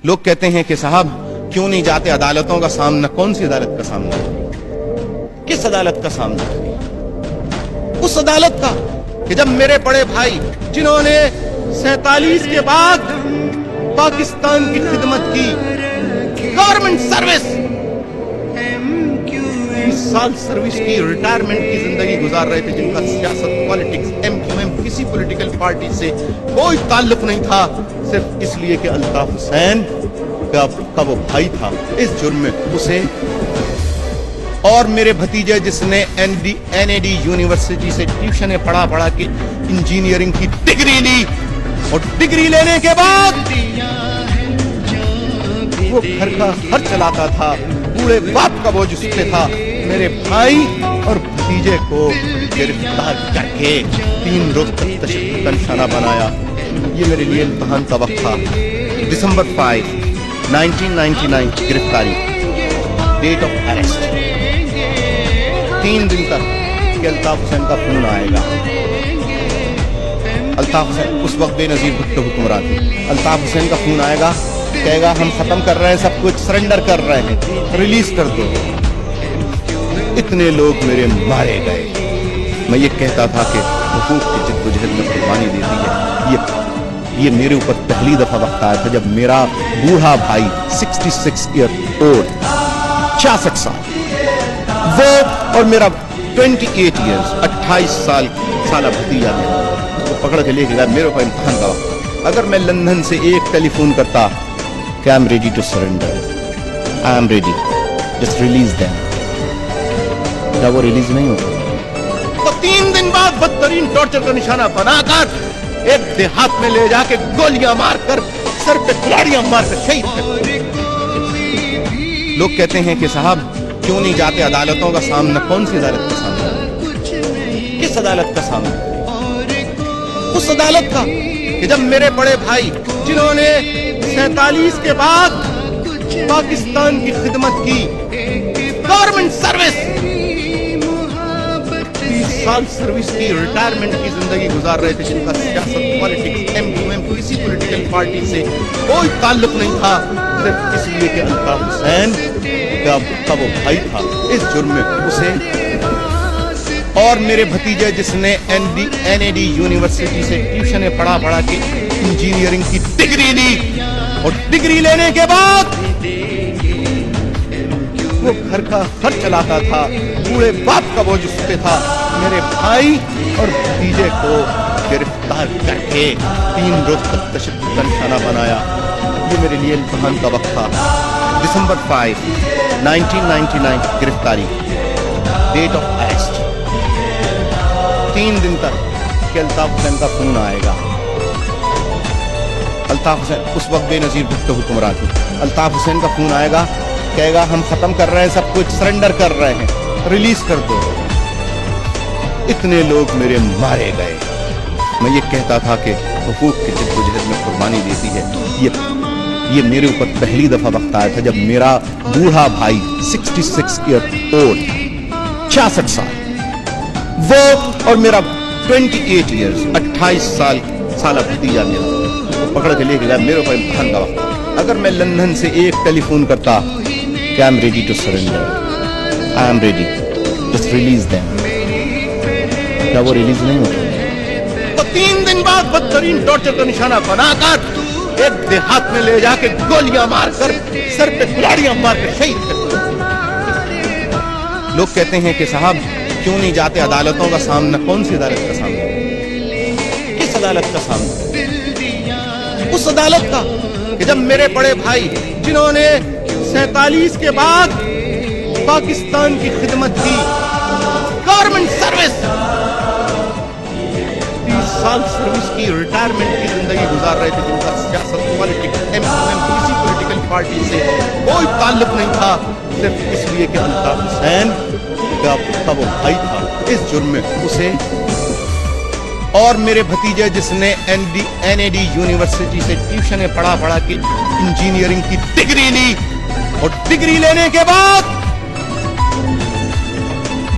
लोग कहते हैं कि साहब क्यों नहीं जाते अदालतों का सामना। कौन सी अदालत का सामना करें? किस अदालत का सामना करें? उस अदालत का कि जब मेरे बड़े भाई जिन्होंने 47 के बाद पाकिस्तान की खिदमत की, गवर्नमेंट सर्विस, 30 साल सर्विस की, रिटायरमेंट की जिंदगी गुजार रहे थे, जिनका सियासत, पॉलिटिक्स, एमक्यूएम, किसी पॉलिटिकल पार्टी से कोई ताल्लुक नहीं था, सिर्फ इसलिए कि अल्ताफ हुसैन का वो भाई था, इस जुर्म में उसे और मेरे भतीजे जिसने NAD यूनिवर्सिटी से ट्यूशन पढ़ा के इंजीनियरिंग की डिग्री ली, और डिग्री लेने के बाद वो घर का खर्च चलाता था, बूढ़े बाप का बोझ उस पे था। मेरे भाई और भतीजे को गिरफ्तार करके 3 रोज तक तशद्दुद का निशाना बनाया। ये मेरे लिए इम्तिहान का वक्त था। दिसंबर 5, 1999 गिरफ्तारी, डेट ऑफ अरेस्ट। 3 दिन तक कि अल्ताफ हुसैन का खून आएगा। अल्ताफ हुसैन उस वक्त बेनजीर भुट्टो हुक्मरान थे। अल्ताफ हुसैन का खून आएगा, कहेगा हम खत्म कर रहे हैं, सब कुछ सरेंडर कर रहे हैं, रिलीज कर दो। इतने लोग मेरे मारे गए। मैं ये कहता था कि हुकूक की जिद्दोजहद में कुर्बानी दे दी है। ये मेरे ऊपर पहली दफा वक्त आया था जब मेरा बूढ़ा भाई 66 ईयर ओल्ड, 66 साल, वो और मेरा 28 ईयर्स 28 साल भतीजा मेरा तो पकड़ के लेके गया। मेरे ऊपर इम्तिहान का वक्त। अगर मैं लंदन से एक टेलीफोन करता कि I am ready to surrender, I am ready, just release them, क्या वो रिलीज नहीं होता? तो 3 दिन बाद बदतरीन टॉर्चर का निशाना बनाकर एक देहात में ले जाके गोलियां मारकर, सर पे कुल्हाड़ियां मारकर शहीद कर। लोग कहते हैं कि साहब क्यों नहीं जाते अदालतों का सामना। कौन सी अदालत का सामना? किस अदालत का सामना? उस अदालत का कि जब मेरे बड़े भाई जिन्होंने 47 के बाद पाकिस्तान की खिदमत की, गवर्नमेंट सर्विस, 30 साल सर्विस की, रिटायरमेंट की जिंदगी गुजार रहे थे, जिनका सियासत, पॉलिटिक्स, एमक्यूएम, किसी पॉलिटिकल पार्टी से कोई ताल्लुक नहीं था, सिर्फ इसलिए कि अल्ताफ हुसैन का वो भाई था, इस जुर्म में उसे और मेरे भतीजे जिसने NAD यूनिवर्सिटी से ट्यूशन पढ़ा के इंजीनियरिंग की डिग्री ली, और डिग्री लेने के बाद वो घर का खर्च चलाता था, बूढ़े बाप का बोझ उस पे था। मेरे भाई और भतीजे को गिरफ्तार करके 3 रोज तक तशद्दुद का निशाना बनाया। ये मेरे लिए इम्तिहान का वक्त था। दिसंबर 5, 1999 गिरफ्तारी, डेट ऑफ अरेस्ट। 3 दिन तक कि अल्ताफ हुसैन का खून आएगा। अल्ताफ हुसैन उस वक्त बेनजीर भुट्टो हुक्मरान थे। अल्ताफ हुसैन का खून आएगा, कहेगा हम खत्म कर रहे हैं, सब कुछ सरेंडर कर रहे हैं, रिलीज कर दो। इतने लोग मेरे मारे गए। मैं ये कहता था कि हुकूक की जिद्दोजहद में कुर्बानी देती है। ये मेरे ऊपर पहली दफा वक्त आया था जब मेरा बूढ़ा भाई 66 ईयर ओल्ड, 66 साल, वो और मेरा 28 ईयर्स 28 साल भतीजा मेरा तो पकड़ के लेके गया। मेरे ऊपर इम्तिहान का वक्त था। अगर मैं लंदन से एक टेलीफोन करता कि I am ready to surrender, I am ready, just release them, क्या वो रिलीज नहीं होता? तो 3 दिन बाद बदतरीन टॉर्चर का निशाना बनाकर एक देहात में ले जाके गोलियां मारकर, सर पे कुल्हाड़ियां मारकर शहीद कर। लोग कहते हैं कि साहब क्यों नहीं जाते अदालतों का सामना। कौन सी अदालत का सामना? किस अदालत का सामना? उस अदालत का कि जब मेरे बड़े भाई जिन्होंने 47 के बाद पाकिस्तान की खिदमत की, गवर्नमेंट सर्विस, 30 साल सर्विस की, रिटायरमेंट की जिंदगी गुजार रहे थे, जिनका सियासत, पॉलिटिक्स, एमक्यूएम, किसी पॉलिटिकल पार्टी से कोई ताल्लुक नहीं था, सिर्फ इसलिए कि अल्ताफ हुसैन का वो भाई था, इस जुर्म में उसे और मेरे भतीजे जिसने NAD यूनिवर्सिटी से ट्यूशन पढ़ा के इंजीनियरिंग की डिग्री ली, और डिग्री लेने के बाद